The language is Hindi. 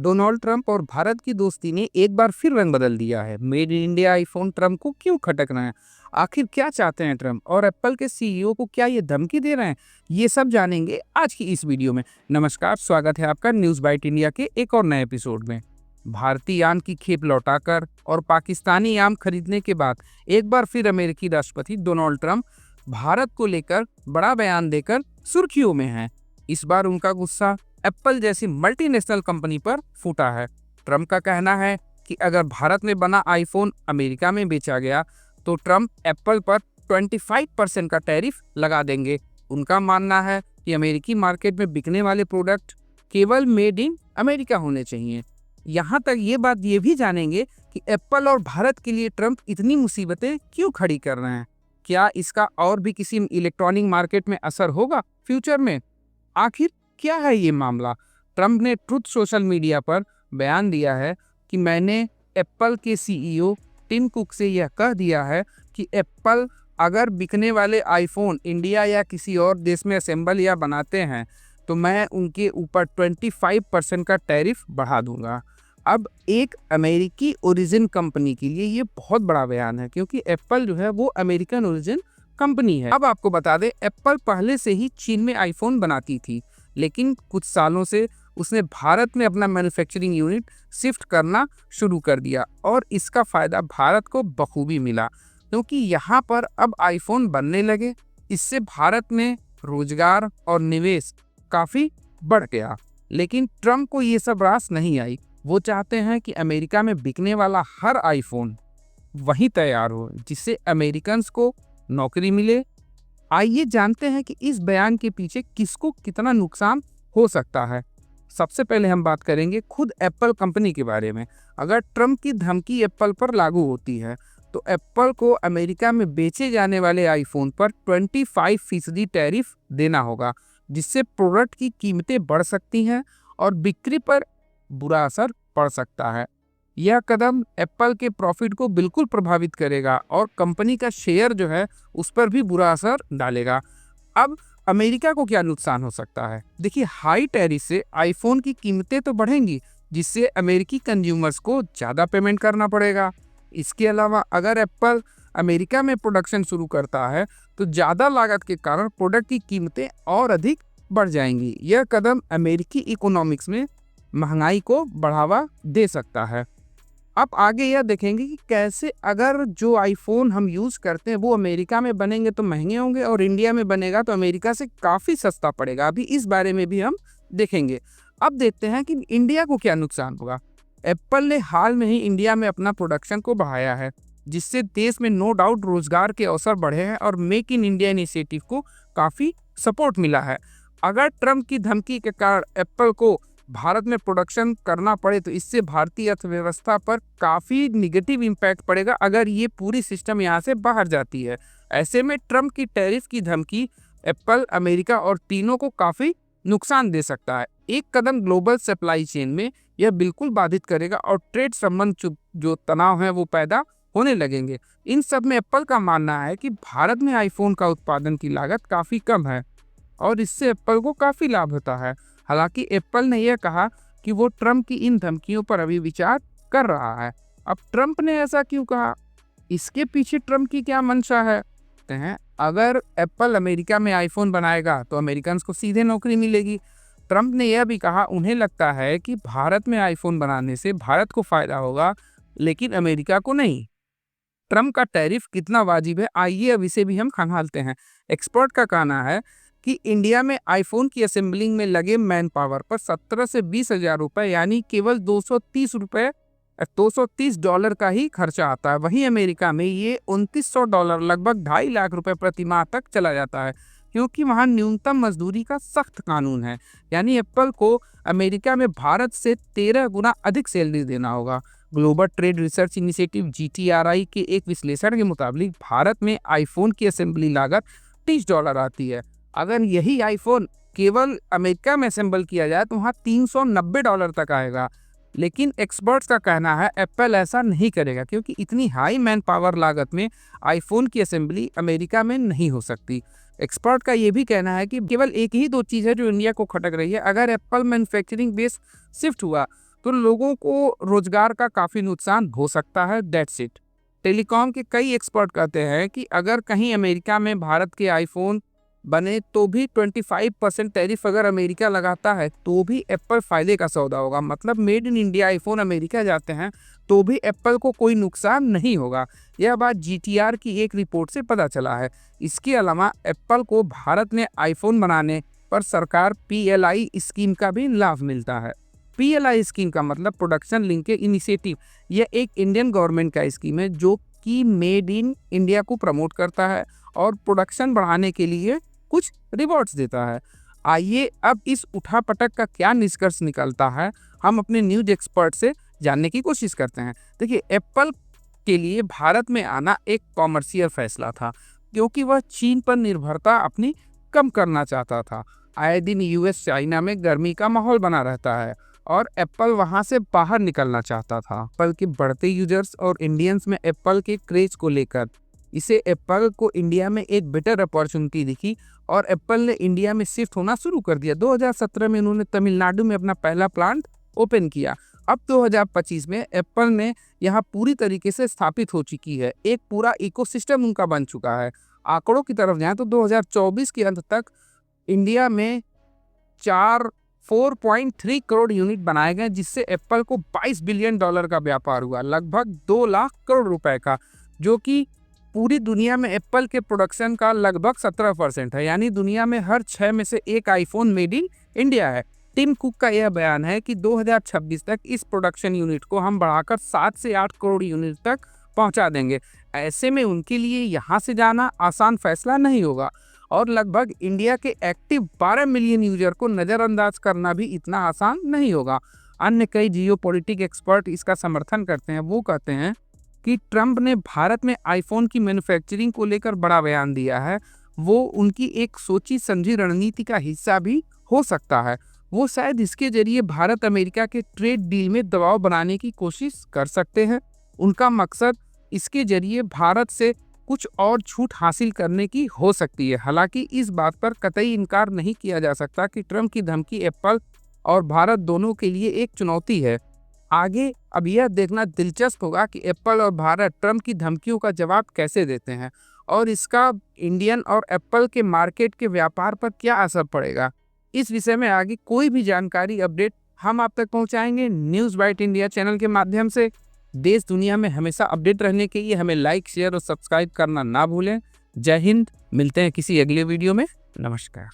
डोनाल्ड ट्रंप और भारत की दोस्ती ने एक बार फिर रंग बदल दिया है। Made in India iPhone Trump को क्यों खटक रहे हैं? आखिर क्या चाहते हैं ट्रंप और एप्पल के सीईओ को क्या ये धमकी दे रहे हैं? ये सब जानेंगे आज की इस वीडियो में। नमस्कार, स्वागत है आपका न्यूज़ बाइट इंडिया के एक और नए एपिसोड में। भारतीय यान की खेप लौटाकर और पाकिस्तानी यान खरीदने के बाद एक बार फिर अमेरिकी राष्ट्रपति डोनाल्ड ट्रंप भारत को लेकर बड़ा बयान देकर सुर्खियों में हैं। इस बार उनका गुस्सा एप्पल जैसी मल्टीनेशनल कंपनी पर फूटा है। ट्रंप का कहना है कि अगर भारत में बना आईफोन अमेरिका में बेचा गया तो ट्रंप एप्पल पर 25% का टैरिफ लगा देंगे। उनका मानना है कि अमेरिकी मार्केट में बिकने वाले प्रोडक्ट केवल मेड इन अमेरिका होने चाहिए। यहाँ तक ये बात ये भी जानेंगे कि एप्पल और भारत के लिए ट्रंप इतनी मुसीबतें क्यों खड़ी कर रहे हैं। क्या इसका और भी किसी इलेक्ट्रॉनिक मार्केट में असर होगा फ्यूचर में? आखिर क्या है ये मामला? ट्रंप ने ट्रुथ सोशल मीडिया पर बयान दिया है कि मैंने एप्पल के सीईओ टिम कुक से यह कह दिया है कि एप्पल अगर बिकने वाले आईफोन इंडिया या किसी और देश में असेंबल या बनाते हैं तो मैं उनके ऊपर 25% का टैरिफ बढ़ा दूंगा। अब एक अमेरिकी ओरिजिन कंपनी के लिए ये बहुत बड़ा बयान है, क्योंकि एप्पल जो है वो अमेरिकन ओरिजिन कंपनी है। अब आपको बता दें, एप्पल पहले से ही चीन में आईफोन बनाती थी, लेकिन कुछ सालों से उसने भारत में अपना मैन्युफैक्चरिंग यूनिट शिफ्ट करना शुरू कर दिया और इसका फ़ायदा भारत को बखूबी मिला, क्योंकि यहाँ पर अब आईफोन बनने लगे। इससे भारत में रोजगार और निवेश काफ़ी बढ़ गया। लेकिन ट्रंप को ये सब रास नहीं आई। वो चाहते हैं कि अमेरिका में बिकने वाला हर आईफोन वहीं तैयार हो, जिससे अमेरिकन्स को नौकरी मिले। आइए जानते हैं कि इस बयान के पीछे किसको कितना नुकसान हो सकता है। सबसे पहले हम बात करेंगे खुद एप्पल कंपनी के बारे में। अगर ट्रंप की धमकी एप्पल पर लागू होती है तो एप्पल को अमेरिका में बेचे जाने वाले आईफोन पर 25% टैरिफ देना होगा, जिससे प्रोडक्ट की कीमतें बढ़ सकती हैं और बिक्री पर बुरा असर पड़ सकता है। यह कदम एप्पल के प्रॉफिट को बिल्कुल प्रभावित करेगा और कंपनी का शेयर जो है उस पर भी बुरा असर डालेगा। अब अमेरिका को क्या नुकसान हो सकता है? देखिए, हाई टैरिफ से आईफोन की कीमतें तो बढ़ेंगी, जिससे अमेरिकी कंज्यूमर्स को ज़्यादा पेमेंट करना पड़ेगा। इसके अलावा अगर एप्पल अमेरिका में प्रोडक्शन शुरू करता है तो ज़्यादा लागत के कारण प्रोडक्ट की कीमतें और अधिक बढ़ जाएंगी। यह कदम अमेरिकी इकोनॉमिक्स में महंगाई को बढ़ावा दे सकता है। अब आगे यह देखेंगे कि कैसे अगर जो आईफोन हम यूज़ करते हैं वो अमेरिका में बनेंगे तो महंगे होंगे और इंडिया में बनेगा तो अमेरिका से काफ़ी सस्ता पड़ेगा। अभी इस बारे में भी हम देखेंगे। अब देखते हैं कि इंडिया को क्या नुकसान होगा। एप्पल ने हाल में ही इंडिया में अपना प्रोडक्शन को बढ़ाया है, जिससे देश में नो डाउट रोजगार के अवसर बढ़े हैं और मेक इन इंडिया इनिशिएटिव को काफ़ी सपोर्ट मिला है। अगर ट्रंप की धमकी के कारण एप्पल को भारत में प्रोडक्शन करना पड़े तो इससे भारतीय अर्थव्यवस्था पर काफ़ी निगेटिव इम्पैक्ट पड़ेगा, अगर ये पूरी सिस्टम यहाँ से बाहर जाती है। ऐसे में ट्रंप की टैरिफ की धमकी एप्पल, अमेरिका और तीनों को काफ़ी नुकसान दे सकता है। एक कदम ग्लोबल सप्लाई चेन में यह बिल्कुल बाधित करेगा और ट्रेड संबंध जो तनाव है वो पैदा होने लगेंगे। इन सब में एप्पल का मानना है कि भारत में आईफोन का उत्पादन की लागत काफ़ी कम है और इससे एप्पल को काफ़ी लाभ होता है। हालांकि एप्पल ने यह कहा कि वो ट्रंप की इन धमकियों पर अभी विचार कर रहा है। अब ट्रंप ने ऐसा क्यों कहा? इसके पीछे ट्रंप की क्या मंशा है? अगर एप्पल अमेरिका में आईफोन बनाएगा तो अमेरिकन्स को सीधे नौकरी मिलेगी। ट्रंप ने यह भी कहा उन्हें लगता है कि भारत में आईफोन बनाने से भारत को फायदा होगा, लेकिन अमेरिका को नहीं। ट्रंप का टैरिफ कितना वाजिब है, आइए अब इसे भी हम खंगालते हैं। एक्सपर्ट का कहना है कि इंडिया में आईफोन की असेंबलिंग में लगे मैन पावर पर 17 से 20 हज़ार रुपये, यानी केवल $230 का ही खर्चा आता है। वहीं अमेरिका में ये $2900 लगभग 2.5 लाख रुपए प्रति माह तक चला जाता है, क्योंकि वहाँ न्यूनतम मजदूरी का सख्त कानून है। यानी एप्पल को अमेरिका में भारत से 13 गुना अधिक सैलरी देना होगा। Global trade research initiative GTRI के एक विश्लेषण के मुताबिक भारत में आईफोन की असेंबली लागत $30 आती है। अगर यही आईफोन केवल अमेरिका में असेंबल किया जाए तो वहाँ $390 तक आएगा। लेकिन एक्सपर्ट्स का कहना है एप्पल ऐसा नहीं करेगा, क्योंकि इतनी हाई मैन पावर लागत में आईफोन की असेंबली अमेरिका में नहीं हो सकती। एक्सपर्ट का ये भी कहना है कि केवल एक ही दो चीज़ है जो इंडिया को खटक रही है। अगर एप्पल मैन्युफैक्चरिंग बेस शिफ्ट हुआ तो लोगों को रोजगार का काफ़ी नुकसान हो सकता है। That's it. टेलीकॉम के कई एक्सपर्ट कहते हैं कि अगर कहीं अमेरिका में भारत के आईफोन बने तो भी 25% टैरिफ अगर अमेरिका लगाता है तो भी एप्पल फायदे का सौदा होगा। मतलब made in India iPhone America जाते हैं तो भी एप्पल को कोई नुकसान नहीं होगा। यह बात जीटीआर की एक रिपोर्ट से पता चला है। इसके अलावा एप्पल को भारत में आईफोन बनाने पर सरकार पीएलआई स्कीम का भी लाभ मिलता है। पीएलआई स्कीम का मतलब प्रोडक्शन लिंक इनिशिएटिव। यह एक इंडियन गवर्नमेंट का स्कीम है जो कि मेड इन इंडिया को प्रमोट करता है और प्रोडक्शन बढ़ाने के लिए कुछ रिवॉर्ड्स देता है। आइए अब इस उठापटक का क्या निष्कर्ष निकलता है, हम अपने न्यूज एक्सपर्ट से जानने की कोशिश करते हैं। देखिए, एप्पल के लिए भारत में आना एक कॉमर्शियल फैसला था क्योंकि वह चीन पर निर्भरता अपनी कम करना चाहता था। आए दिन यूएस चाइना में गर्मी का माहौल बना रहता है और एप्पल वहां से बाहर निकलना चाहता था। एप्पल के बढ़ते यूजर्स और इंडियंस में एप्पल के क्रेज को लेकर इसे एप्पल को इंडिया में एक बेटर अपॉर्चुनिटी दिखी और एप्पल ने इंडिया में शिफ्ट होना शुरू कर दिया। 2017 में उन्होंने तमिलनाडु में अपना पहला प्लांट ओपन किया। अब 2025 में एप्पल ने यहाँ पूरी तरीके से स्थापित हो चुकी है, एक पूरा इकोसिस्टम उनका बन चुका है। आंकड़ों की तरफ जाएं तो 2024 के अंत तक इंडिया में 4.3 करोड़ यूनिट बनाए गए, जिससे एप्पल को $22 बिलियन का व्यापार हुआ, लगभग 2 लाख करोड़ रुपए का, जो कि पूरी दुनिया में एप्पल के प्रोडक्शन का लगभग 17% है। यानी दुनिया में हर 6 में से एक आईफोन मेड इन इंडिया है। टिम कुक का यह बयान है कि 2026 तक इस प्रोडक्शन यूनिट को हम बढ़ाकर 7 से 8 करोड़ यूनिट तक पहुंचा देंगे। ऐसे में उनके लिए यहाँ से जाना आसान फैसला नहीं होगा और लगभग इंडिया के एक्टिव 12 मिलियन यूजर को नज़रअंदाज करना भी इतना आसान नहीं होगा। अन्य कई जियोपॉलिटिक एक्सपर्ट इसका समर्थन करते हैं। वो कहते हैं कि ट्रंप ने भारत में आईफोन की मैन्युफैक्चरिंग को लेकर बड़ा बयान दिया है। वो उनकी एक सोची समझी रणनीति का हिस्सा भी हो सकता है। वो शायद इसके जरिए भारत अमेरिका के ट्रेड डील में दबाव बनाने की कोशिश कर सकते हैं। उनका मकसद इसके जरिए भारत से कुछ और छूट हासिल करने की हो सकती है। हालांकि इस बात पर कतई इनकार नहीं किया जा सकता कि ट्रंप की धमकी एप्पल और भारत दोनों के लिए एक चुनौती है। आगे अब यह देखना दिलचस्प होगा कि एप्पल और भारत ट्रंप की धमकियों का जवाब कैसे देते हैं और इसका इंडियन और एप्पल के मार्केट के व्यापार पर क्या असर पड़ेगा। इस विषय में आगे कोई भी जानकारी अपडेट हम आप तक पहुंचाएंगे न्यूज़ बाइट इंडिया चैनल के माध्यम से। देश दुनिया में हमेशा अपडेट रहने के लिए हमें लाइक, शेयर और सब्सक्राइब करना ना भूलें। जय हिंद। मिलते हैं किसी अगले वीडियो में। नमस्कार।